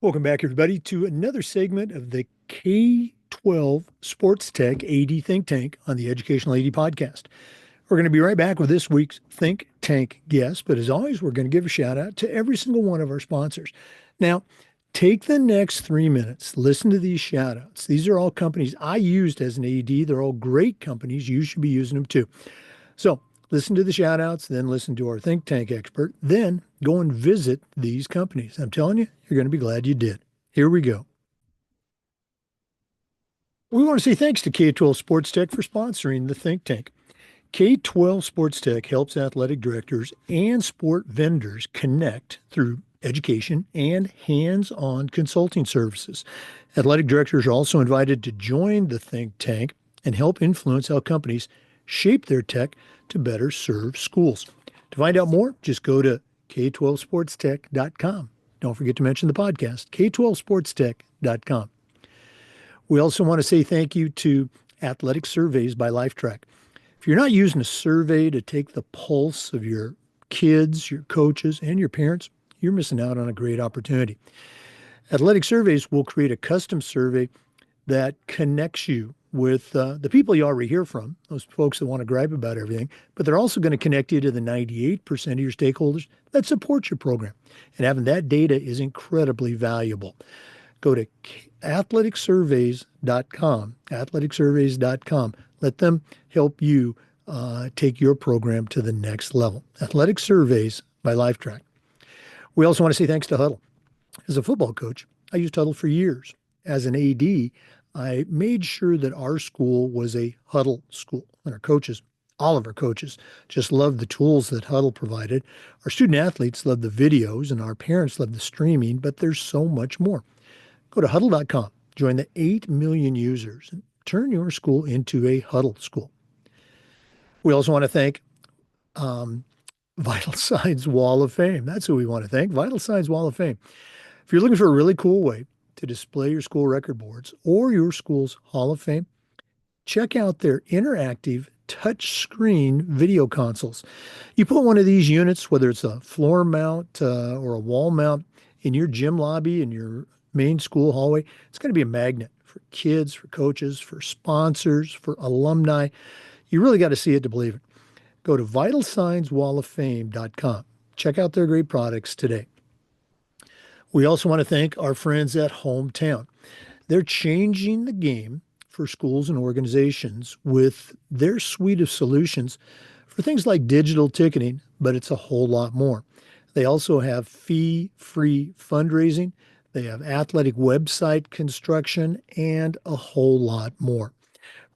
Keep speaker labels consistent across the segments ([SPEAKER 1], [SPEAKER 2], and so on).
[SPEAKER 1] Welcome back, everybody, to another segment of the K12 SportsTech AD Think Tank on the Educational AD Podcast. We're going to be right back with this week's Think Tank guest, but as always, we're going to give a shout out to every single one of our sponsors. Now, take the next 3 minutes, listen to these shout outs. These are all companies I used as an AD. They're all great companies. You should be using them too. So listen to the shout outs, then listen to our think tank expert, then go and visit these companies. I'm telling you, you're going to be glad you did. Here we go. We want to say thanks to K12 Sports Tech for sponsoring the think tank. K12 Sports Tech helps athletic directors and sport vendors connect through education and hands on consulting services. Athletic directors are also invited to join the think tank and help influence how companies shape their tech to better serve schools. To find out more, just go to K12SportsTech.com. Don't forget to mention the podcast, K12SportsTech.com. We also want to say thank you to Athletic Surveys by LifeTrack. If you're not using a survey to take the pulse of your kids, your coaches, and your parents, you're missing out on a great opportunity. Athletic Surveys will create a custom survey that connects you with the people you already hear from, those folks that want to gripe about everything, but they're also going to connect you to the 98% of your stakeholders that support your program. And having that data is incredibly valuable. Go to athleticsurveys.com, athleticsurveys.com. Let them help you take your program to the next level. Athletic Surveys by LifeTrack. We also want to say thanks to Huddle. As a football coach, I used Huddle for years. As an AD, I made sure that our school was a Huddle school. And our coaches, all of our coaches, just loved the tools that Huddle provided. Our student athletes loved the videos, and our parents loved the streaming, but there's so much more. Go to huddle.com, join the 8 million users, and turn your school into a Huddle school. We also want to thank Vital Signs Wall of Fame. That's who we want to thank, Vital Signs Wall of Fame. If you're looking for a really cool way to display your school record boards or your school's Hall of Fame, check out their interactive touchscreen video consoles. You put one of these units, whether it's a floor mount or a wall mount, in your gym lobby, in your main school hallway, it's going to be a magnet for kids, for coaches, for sponsors, for alumni. You really got to see it to believe it. Go to vitalsignswalloffame.com. Check out their great products today. We also want to thank our friends at Hometown. They're changing the game for schools and organizations with their suite of solutions for things like digital ticketing, but it's a whole lot more. They also have fee-free fundraising. They have athletic website construction and a whole lot more.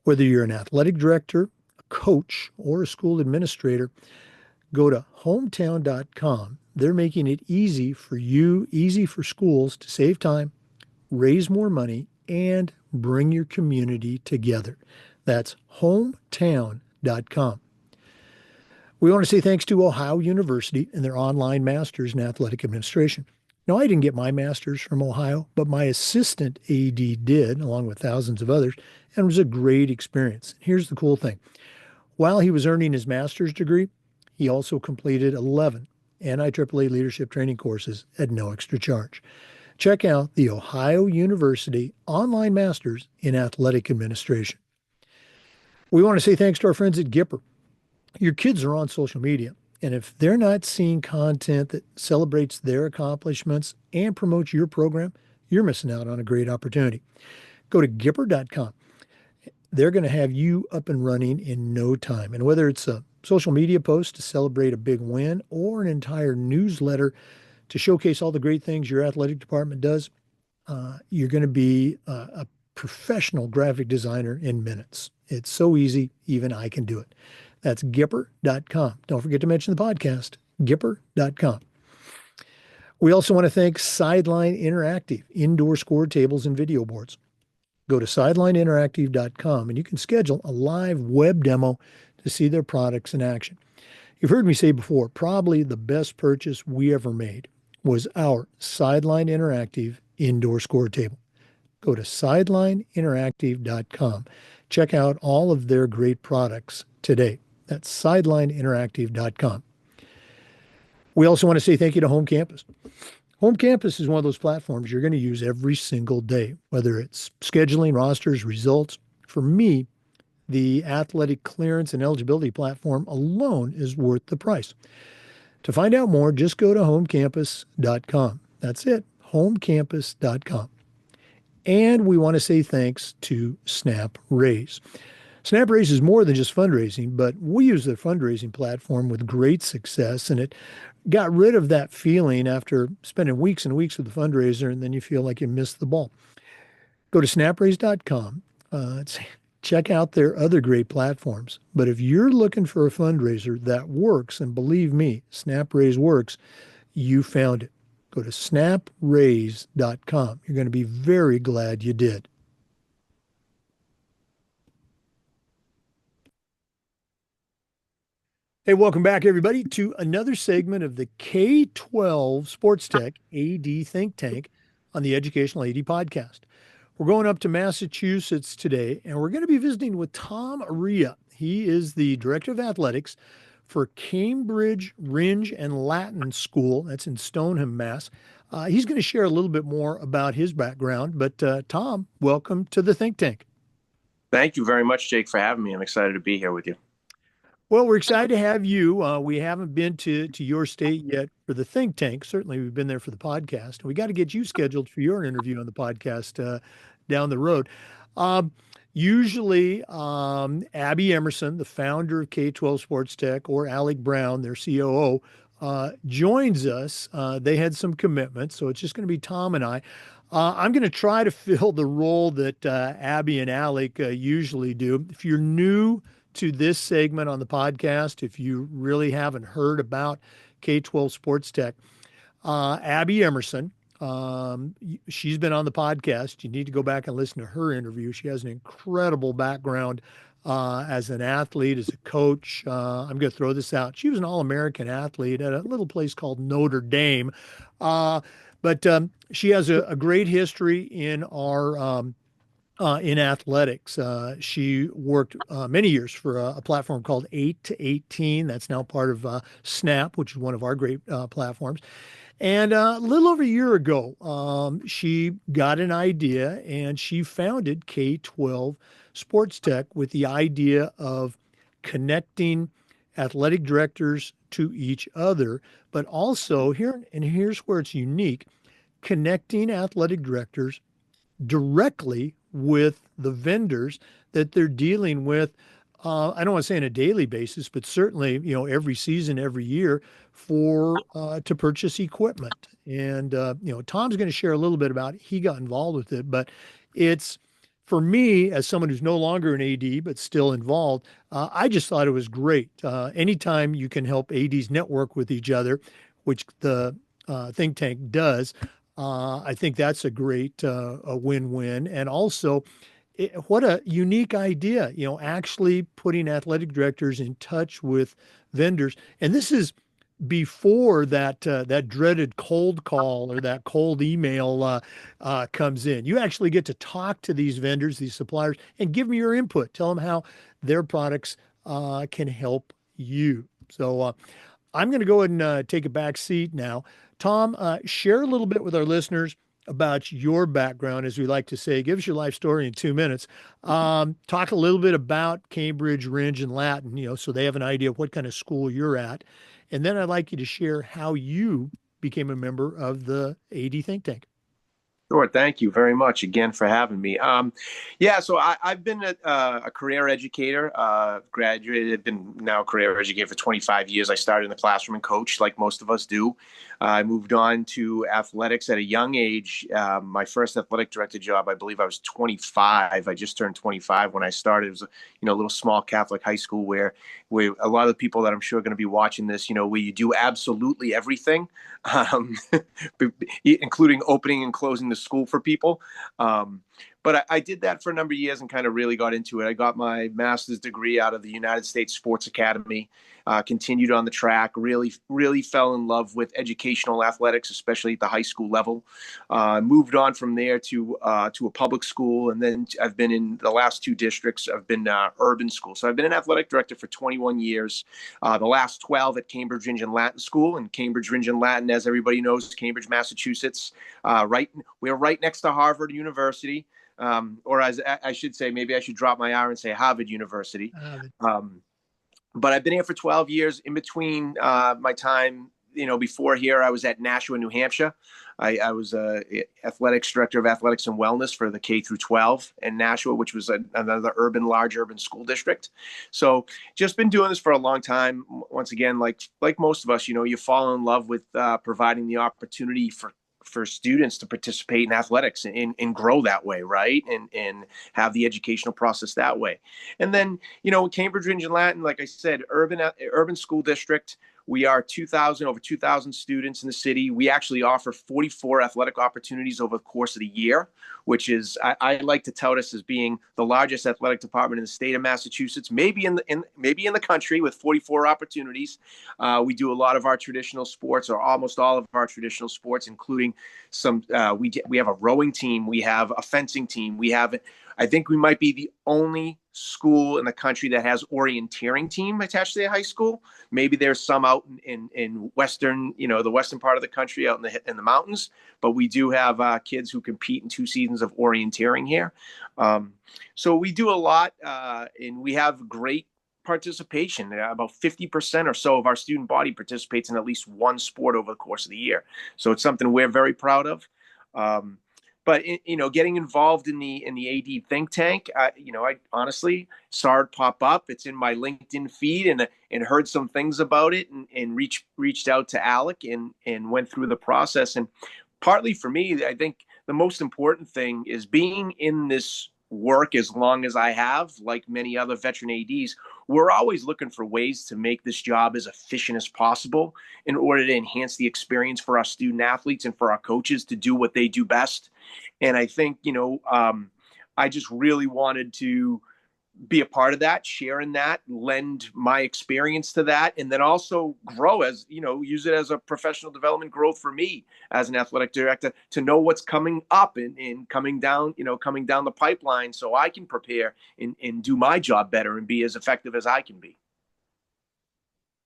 [SPEAKER 1] Whether you're an athletic director, a coach, or a school administrator, go to hometown.com. They're making it easy for you, easy for schools to save time, raise more money, and bring your community together. That's hometown.com. We want to say thanks to Ohio University and their online masters in athletic administration. Now, I didn't get my master's from Ohio, but my assistant AD did, along with thousands of others, and it was a great experience. Here's the cool thing. While he was earning his master's degree, he also completed 11 NIAAA leadership training courses at no extra charge. Check out the Ohio University Online Masters in Athletic Administration. We want to say thanks to our friends at Gipper. Your kids are on social media, and if they're not seeing content that celebrates their accomplishments and promotes your program, you're missing out on a great opportunity. Go to Gipper.com. They're going to have you up and running in no time. And whether it's a social media post to celebrate a big win or an entire newsletter to showcase all the great things your athletic department does, you're going to be a professional graphic designer in minutes. It's so easy, even I can do it. That's Gipper.com. Don't forget to mention the podcast, Gipper.com. We also want to thank Sideline Interactive, indoor score tables and video boards. Go to sidelineinteractive.com and you can schedule a live web demo to see their products in action. You've heard me say before, probably the best purchase we ever made was our Sideline Interactive indoor score table. Go to sidelineinteractive.com. Check out all of their great products today. That's sidelineinteractive.com. We also want to say thank you to Home Campus. Home Campus is one of those platforms you're going to use every single day, whether it's scheduling, rosters, results. For me, the athletic clearance and eligibility platform alone is worth the price. To find out more, just go to homecampus.com. That's it, homecampus.com. And we want to say thanks to Snap Raise. Snap Raise is more than just fundraising, but we use their fundraising platform with great success, and it got rid of that feeling after spending weeks and weeks with the fundraiser, and then you feel like you missed the ball. Go to snapraise.com. Check out their other great platforms. But if you're looking for a fundraiser that works, and believe me, SnapRaise works, you found it. Go to snapraise.com. You're going to be very glad you did. Hey, welcome back, everybody, to another segment of the K12 SportsTech AD Think Tank on the Educational AD Podcast. We're going up to Massachusetts today, and we're going to be visiting with Tom Arria. He is the Director of Athletics for Cambridge Rindge and Latin School. That's in Stoneham, Mass. He's going to share a little bit more about his background. But Tom, welcome to the Think Tank.
[SPEAKER 2] Thank you very much, Jake, for having me. I'm excited to be here with you.
[SPEAKER 1] Well, we're excited to have you. We haven't been to your state yet for the think tank. Certainly, we've been there for the podcast. We got to get you scheduled for your interview on the podcast down the road. Usually, Abby Emerson, the founder of K12 SportsTech, or Alec Brown, their COO, joins us. They had some commitments, so it's just going to be Tom and I. I'm going to try to fill the role that Abby and Alec usually do. If you're new to this segment on the podcast, if you really haven't heard about K12 SportsTech, Abby Emerson, she's been on the podcast. You need to go back and listen to her interview. She has an incredible background as an athlete, as a coach. I'm going to throw this out. She was an All-American athlete at a little place called Notre Dame. But she has a great history in our in athletics. She worked many years for a platform called 8 to 18. That's now part of Snap, which is one of our great platforms. And a little over a year ago, she got an idea and she founded K12 SportsTech with the idea of connecting athletic directors to each other, but also here's where it's unique, connecting athletic directors directly with the vendors that they're dealing with. I don't want to say on a daily basis, but certainly, every season, every year to purchase equipment. And, Tom's going to share a little bit about it. He got involved with it, but it's, for me, as someone who's no longer an AD, but still involved, I just thought it was great. Anytime you can help ADs network with each other, which the think tank does, I think that's a great a win-win. And also, what a unique idea, actually putting athletic directors in touch with vendors. And this is before that dreaded cold call or that cold email comes in. You actually get to talk to these vendors, these suppliers, and give them your input. Tell them how their products can help you. So I'm going to go ahead and take a back seat now. Tom, share a little bit with our listeners about your background, as we like to say. Give us your life story in 2 minutes. Talk a little bit about Cambridge, Rindge, and Latin, so they have an idea of what kind of school you're at. And then I'd like you to share how you became a member of the AD Think Tank.
[SPEAKER 2] Sure. Thank you very much again for having me. So I've been a career educator, graduated, been now a career educator for 25 years. I started in the classroom and coached like most of us do. I moved on to athletics at a young age. My first athletic director job, I believe I was 25. I just turned 25 when I started. It was a little small Catholic high school where a lot of the people that I'm sure are going to be watching this, where you do absolutely everything, including opening and closing the school for people. but I did that for a number of years and kind of really got into it. I got my master's degree out of the United States Sports Academy, continued on the track, really fell in love with educational athletics, especially at the high school level. Moved on from there to a public school, and then I've been in the last two districts. I've been urban school. So I've been an athletic director for 21 years, the last 12 at Cambridge, Rindge, and Latin School. And Cambridge, Rindge, and Latin, as everybody knows, Cambridge, Massachusetts. We're right next to Harvard University. Or as I should say, maybe I should drop my R and say Harvard University. But I've been here for 12 years. In between my time, before here, I was at Nashua, New Hampshire. I was athletics director of athletics and wellness for the K12 in Nashua, which was another large urban school district. So just been doing this for a long time. Once again, like most of us, you fall in love with providing the opportunity for students to participate in athletics and grow that way, right? And have the educational process that way. And then, Cambridge, Rindge, and Latin, like I said, urban school district. We are over 2,000 students in the city. We actually offer 44 athletic opportunities over the course of the year, which is, I like to tout us as being the largest athletic department in the state of Massachusetts, maybe in the country, with 44 opportunities. We do a lot of our traditional sports, or almost all of our traditional sports, including some. We have a rowing team. We have a fencing team. I think we might be the only school in the country that has orienteering team attached to their high school. Maybe there's some out in western, the western part of the country, out in the mountains. But we do have kids who compete in 2 seasons of orienteering here. So we do a lot, and we have great participation. About 50% or so of our student body participates in at least one sport over the course of the year. So it's something we're very proud of. But getting involved in the AD think tank, I honestly saw it pop up. It's in my LinkedIn feed, and heard some things about it, and reached out to Alec and went through the process. And partly for me, I think the most important thing is being in this work as long as I have, like many other veteran ADs. We're always looking for ways to make this job as efficient as possible in order to enhance the experience for our student athletes and for our coaches to do what they do best. And I think, I just really wanted to be a part of that, sharing that, lend my experience to that, and then also grow use it as a professional development growth for me as an athletic director, to know what's coming up and coming down the pipeline, so I can prepare and do my job better and be as effective as I can be.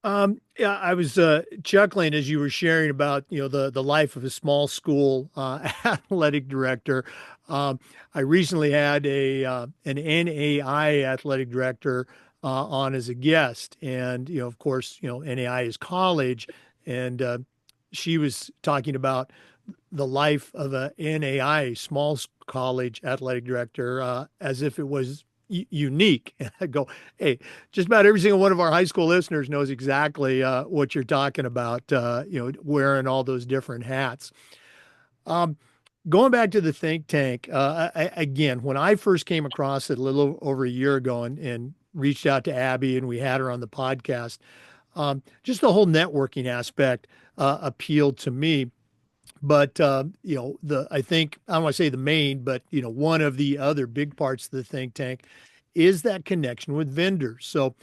[SPEAKER 1] Yeah, I was chuckling as you were sharing about the life of a small school athletic director. I recently had an NAI athletic director on as a guest, and of course, NAI is college, and she was talking about the life of a NAI small college athletic director as if it was unique. And I go, hey, just about every single one of our high school listeners knows exactly what you're talking about, wearing all those different hats. Going back to the think tank, again, when I first came across it a little over a year ago and reached out to Abby and we had her on the podcast, just the whole networking aspect appealed to me. But I think I don't want to say the main, but one of the other big parts of the think tank is that connection with vendors. So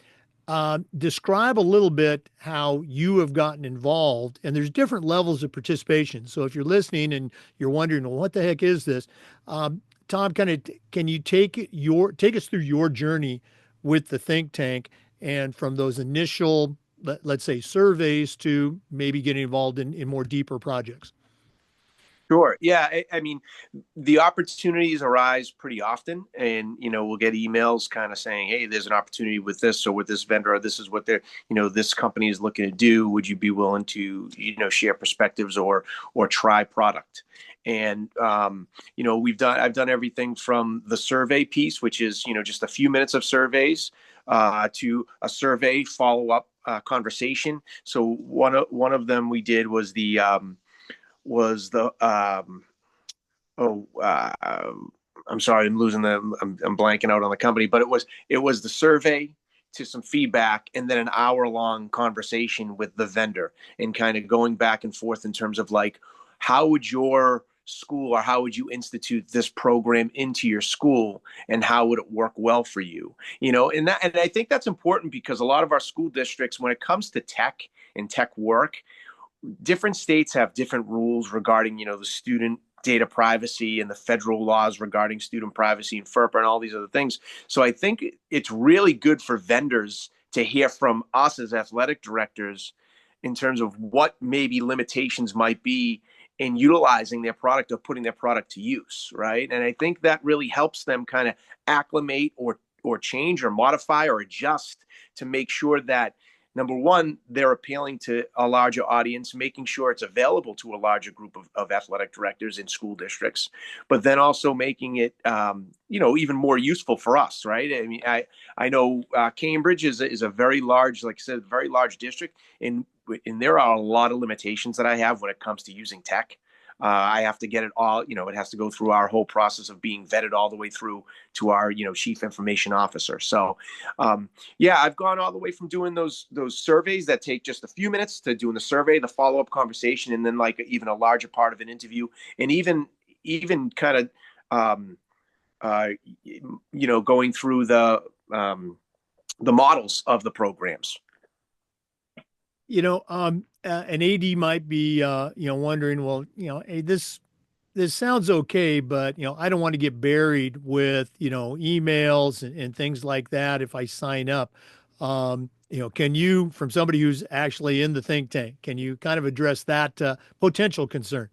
[SPEAKER 1] describe a little bit how you have gotten involved, and there's different levels of participation. So if you're listening and you're wondering, well, what the heck is this? Tom, can you take us through your journey with the think tank, and from those initial, let's say, surveys to maybe getting involved in more deeper projects?
[SPEAKER 2] Sure. Yeah. I mean, the opportunities arise pretty often, and, we'll get emails kind of saying, hey, there's an opportunity with this or with this vendor, or this is what this company is looking to do. Would you be willing to, share perspectives or try product? And, I've done everything from the survey piece, which is, just a few minutes of surveys, to a survey follow-up conversation. So one of them we did was I'm sorry, I'm blanking out on the company, but it was the survey to some feedback, and then an hour-long conversation with the vendor, and kind of going back and forth in terms of, like, how would your school, or how would you institute this program into your school, and how would it work well for you? And I think that's important because a lot of our school districts, when it comes to tech and tech work, different states have different rules regarding, the student data privacy and the federal laws regarding student privacy and FERPA and all these other things. So I think it's really good for vendors to hear from us as athletic directors in terms of what maybe limitations might be in utilizing their product or putting their product to use, right? And I think that really helps them kind of acclimate or change or modify or adjust to make sure that, number one, they're appealing to a larger audience, making sure it's available to a larger group of athletic directors in school districts, but then also making it, even more useful for us, right? I mean, I know Cambridge is a very large, like I said, very large district, and there are a lot of limitations that I have when it comes to using tech. I have to get it all, it has to go through our whole process of being vetted all the way through to our, chief information officer. So, yeah, I've gone all the way from doing those surveys that take just a few minutes to doing the survey, the follow-up conversation, and then like even a larger part of an interview, and even kind of, going through the models of the programs.
[SPEAKER 1] An AD might be, wondering, well, hey, this sounds okay, but, I don't want to get buried with, emails and things like that if I sign up. Can you, from somebody who's actually in the think tank, can you kind of address that potential concern?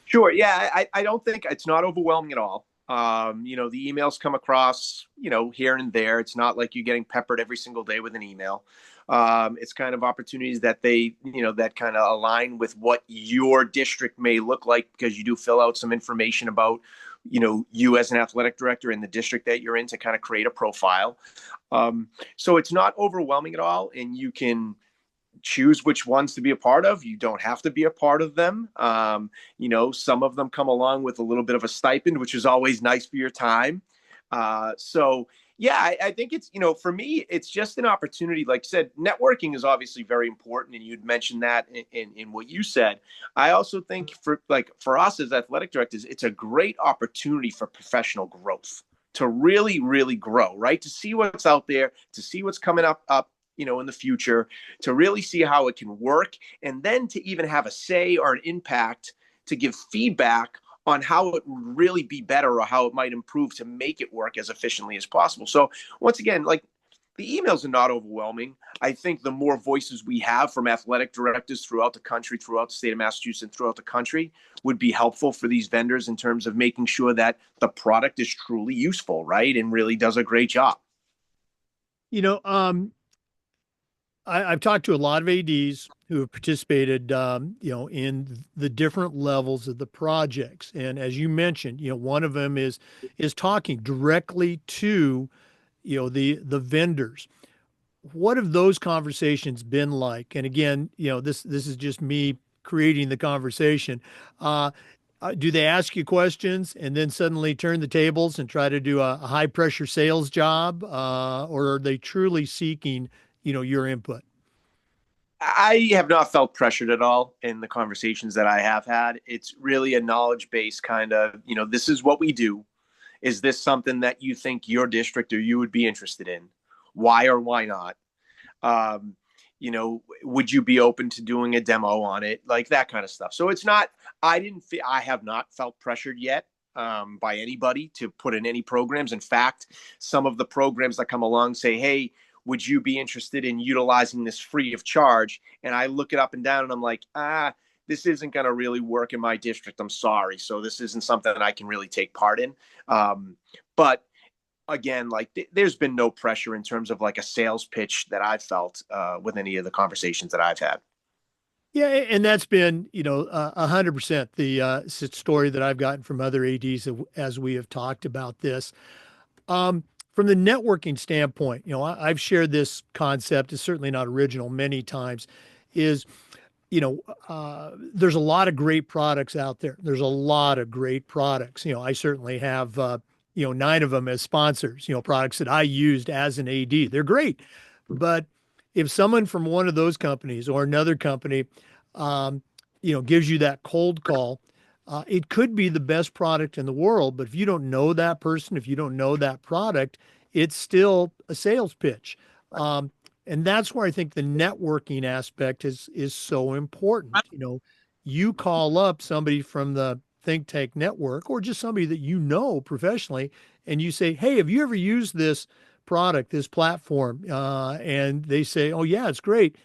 [SPEAKER 2] Sure. Yeah, I don't think it's not overwhelming at all. The emails come across, here and there. It's not like you're getting peppered every single day with an email. It's kind of opportunities that that kind of align with what your district may look like, because you do fill out some information about, you as an athletic director in the district that you're in, to kind of create a profile. So it's not overwhelming at all, and you can choose which ones to be a part of. You don't have to be a part of them. Some of them come along with a little bit of a stipend, which is always nice for your time. So yeah, I think it's, for me, it's just an opportunity. Like I said, networking is obviously very important, and you'd mentioned that in what you said. I also think for us as athletic directors, it's a great opportunity for professional growth, to really, really grow, right? To see what's out there, to see what's coming up, in the future, to really see how it can work, and then to even have a say or an impact to give feedback on how it would really be better or how it might improve to make it work as efficiently as possible. So once again, like, the emails are not overwhelming. I think the more voices we have from athletic directors throughout the country, throughout the state of Massachusetts, and throughout the country, would be helpful for these vendors in terms of making sure that the product is truly useful, right? And really does a great job.
[SPEAKER 1] You know, um, I've talked to a lot of ADs who have participated, in the different levels of the projects. And as you mentioned, one of them is talking directly to, the vendors. What have those conversations been like? And again, this is just me creating the conversation. Do they ask you questions and then suddenly turn the tables and try to do a high pressure sales job, or are they truly seeking, your input?
[SPEAKER 2] I have not felt pressured at all in the conversations that I have had. It's really a knowledge based kind of, this is what we do. Is this something that you think your district or you would be interested in? Why or why not? Um, would you be open to doing a demo on it? Like that kind of stuff. So it's not, I have not felt pressured yet, by anybody to put in any programs. In fact, some of the programs that come along say, hey, would you be interested in utilizing this free of charge? And I look it up and down and I'm like, this isn't going to really work in my district. I'm sorry. So this isn't something that I can really take part in. But again, like there's been no pressure in terms of like a sales pitch that I've felt with any of the conversations that I've had.
[SPEAKER 1] Yeah, and that's been, 100% the story that I've gotten from other ADs as we have talked about this. From the networking standpoint, I've shared this concept, it's certainly not original, many times, is, there's a lot of great products out there. There's a lot of great products. I certainly have, 9 of them as sponsors, products that I used as an AD. They're great. But if someone from one of those companies or another company, gives you that cold call, It could be the best product in the world, but if you don't know that person, if you don't know that product, it's still a sales pitch. Um, and that's where I think the networking aspect is so important. You call up somebody from the think tank network or just somebody that you know professionally, and you say, "Hey, have you ever used this product, this platform?" And they say, "Oh yeah, it's great."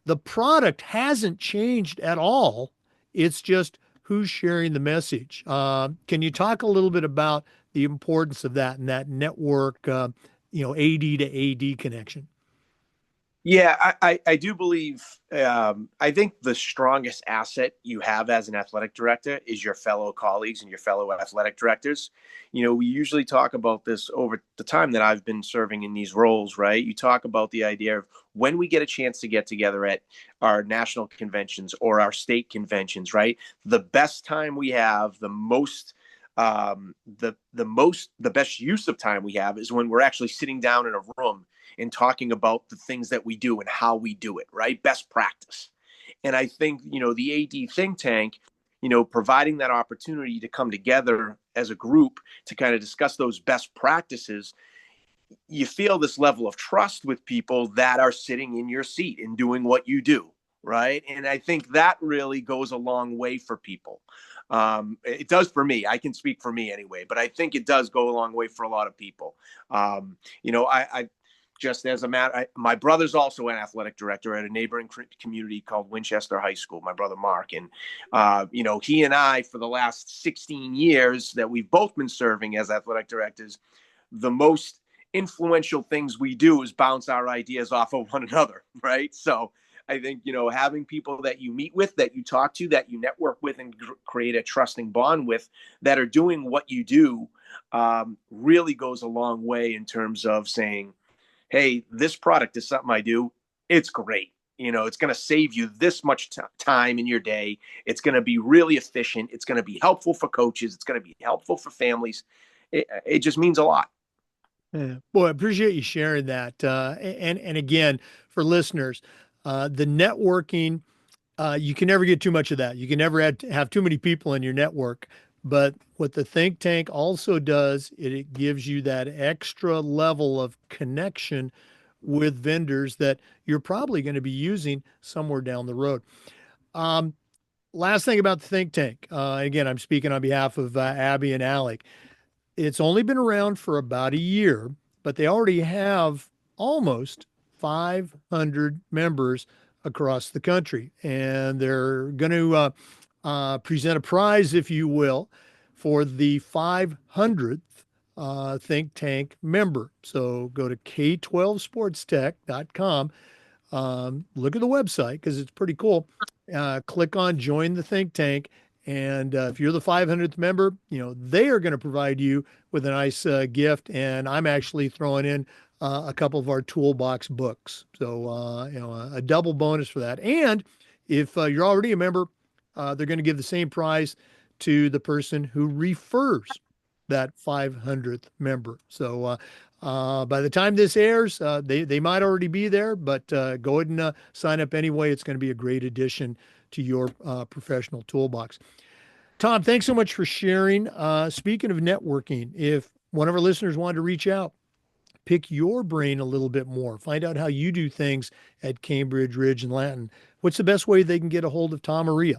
[SPEAKER 1] The product hasn't changed at all. It's just who's sharing the message. Can you talk a little bit about the importance of that and that network, AD to AD connection?
[SPEAKER 2] Yeah, I do believe, I think the strongest asset you have as an athletic director is your fellow colleagues and your fellow athletic directors. We usually talk about this over the time that I've been serving in these roles, right? You talk about the idea of when we get a chance to get together at our national conventions or our state conventions, right? The best time we have, the best use of time we have is when we're actually sitting down in a room and talking about the things that we do and how we do it, right? Best practice. And I think, the AD think tank, providing that opportunity to come together as a group to kind of discuss those best practices, you feel this level of trust with people that are sitting in your seat and doing what you do, right? And I think that really goes a long way for people. It does for me. I can speak for me anyway, but I think it does go a long way for a lot of people. I just as a matter, my brother's also an athletic director at a neighboring community called Winchester High School. My brother Mark, and he and I, for the last 16 years that we've both been serving as athletic directors, the most influential things we do is bounce our ideas off of one another, right? So I think, having people that you meet with, that you talk to, that you network with and create a trusting bond with, that are doing what you do, really goes a long way in terms of saying, hey, this product is something I do. It's great. It's going to save you this much time in your day. It's going to be really efficient. It's going to be helpful for coaches. It's going to be helpful for families. It just means a lot.
[SPEAKER 1] Yeah. Boy, I appreciate you sharing that. And again, for listeners, the networking, you can never get too much of that. You can never have too many people in your network. But what the think tank also does, it gives you that extra level of connection with vendors that you're probably going to be using somewhere down the road. Um, Last thing about the think tank. Again, I'm speaking on behalf of Abby and Alec. It's only been around for about a year, but they already have almost 500 members across the country. And they're going to present a prize, if you will, for the 500th Think Tank member. So go to K12SportsTech.com. Look at the website because it's pretty cool. Click on Join the Think Tank. And if you're the 500th member, they are going to provide you with a nice gift. And I'm actually throwing in a couple of our toolbox books. So, a double bonus for that. And if you're already a member, they're going to give the same prize to the person who refers that 500th member. So, by the time this airs, they might already be there, but go ahead and sign up anyway. It's going to be a great addition to your professional toolbox. Tom, thanks so much for sharing. Speaking of networking, if one of our listeners wanted to reach out, pick your brain a little bit more, find out how you do things at Cambridge, Ridge, and Lanton, what's the best way they can get a hold of Tom Arria?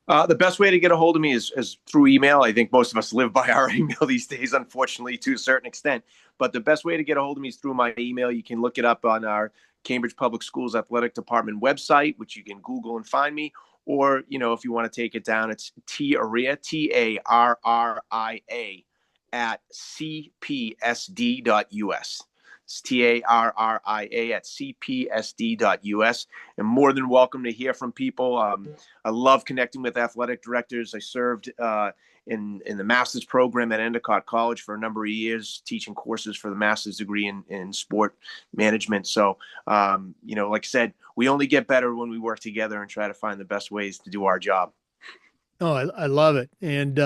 [SPEAKER 2] The best way to get a hold of me is through email. I think most of us live by our email these days, unfortunately, to a certain extent. But the best way to get a hold of me is through my email. You can look it up on our Cambridge Public Schools Athletic Department website, which you can Google and find me. Or, if you want to take it down, it's T Arria, TARRIA, at cpsd.us. It's TARRIA at cpsd.us. And more than welcome to hear from people. I love connecting with athletic directors. I served in the master's program at Endicott College for a number of years, teaching courses for the master's degree in sport management. So, like I said, we only get better when we work together and try to find the best ways to do our job.
[SPEAKER 1] Oh, I love it. And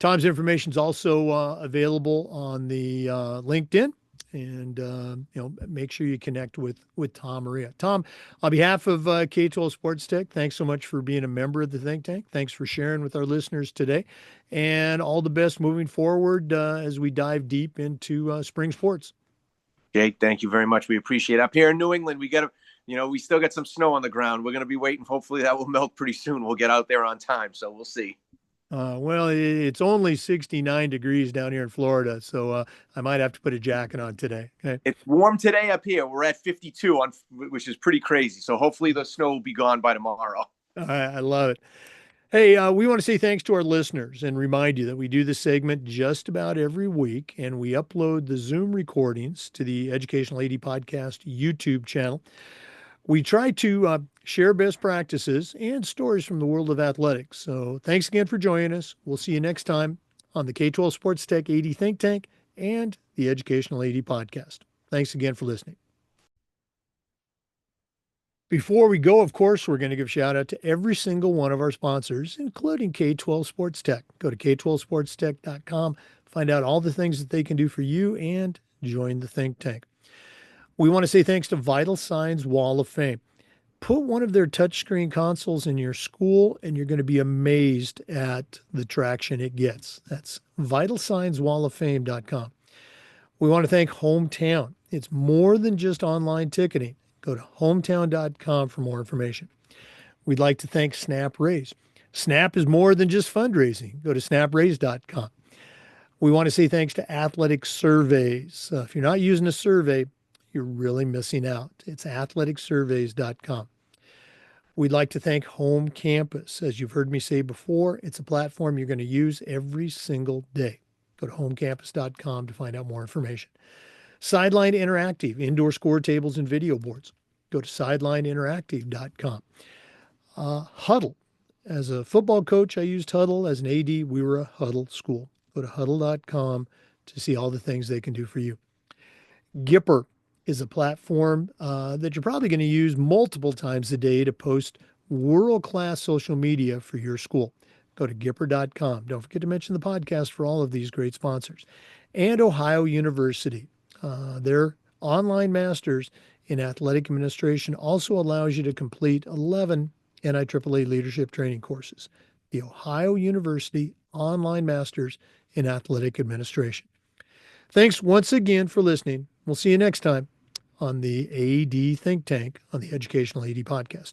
[SPEAKER 1] Tom's information is also available on the LinkedIn and make sure you connect with Tom Arria. Tom, on behalf of K12 Sports Tech, thanks so much for being a member of the think tank. Thanks for sharing with our listeners today, and all the best moving forward as we dive deep into spring sports.
[SPEAKER 2] Jake, thank you very much. We appreciate it. Up here in New England, we still got some snow on the ground. We're going to be waiting. Hopefully that will melt pretty soon. We'll get out there on time. So we'll see.
[SPEAKER 1] Well, it's only 69 degrees down here in Florida, so I might have to put a jacket on today. Okay.
[SPEAKER 2] It's warm today up here. We're at 52, which is pretty crazy. So hopefully the snow will be gone by tomorrow.
[SPEAKER 1] I love it. Hey, we want to say thanks to our listeners and remind you that we do this segment just about every week, and we upload the Zoom recordings to the Educational AD Podcast YouTube channel. We try to share best practices and stories from the world of athletics. So thanks again for joining us. We'll see you next time on the K12 Sports Tech AD Think Tank and the Educational AD Podcast. Thanks again for listening. Before we go, of course, we're going to give a shout out to every single one of our sponsors, including K12 Sports Tech. Go to K12SportsTech.com, find out all the things that they can do for you, and join the think tank. We want to say thanks to Vital Signs Wall of Fame. Put one of their touchscreen consoles in your school, and you're going to be amazed at the traction it gets. That's VitalSignsWallOfFame.com. We want to thank Hometown. It's more than just online ticketing. Go to hometown.com for more information. We'd like to thank Snap Raise. Snap is more than just fundraising. Go to snapraise.com. We want to say thanks to Athletic Surveys. If you're not using a survey, you're really missing out. It's athleticsurveys.com. We'd like to thank Home Campus. As you've heard me say before, it's a platform you're going to use every single day. Go to homecampus.com to find out more information. Sideline Interactive, indoor score tables and video boards. Go to sidelineinteractive.com. Huddle. As a football coach, I used Huddle. As an AD, we were a Huddle school. Go to huddle.com to see all the things they can do for you. Gipper is a platform that you're probably going to use multiple times a day to post world-class social media for your school. Go to Gipper.com. Don't forget to mention the podcast for all of these great sponsors. And Ohio University. Their online masters in athletic administration also allows you to complete 11 NIAAA leadership training courses. The Ohio University online masters in athletic administration. Thanks once again for listening. We'll see you next time on the AD Think Tank on the Educational AD Podcast.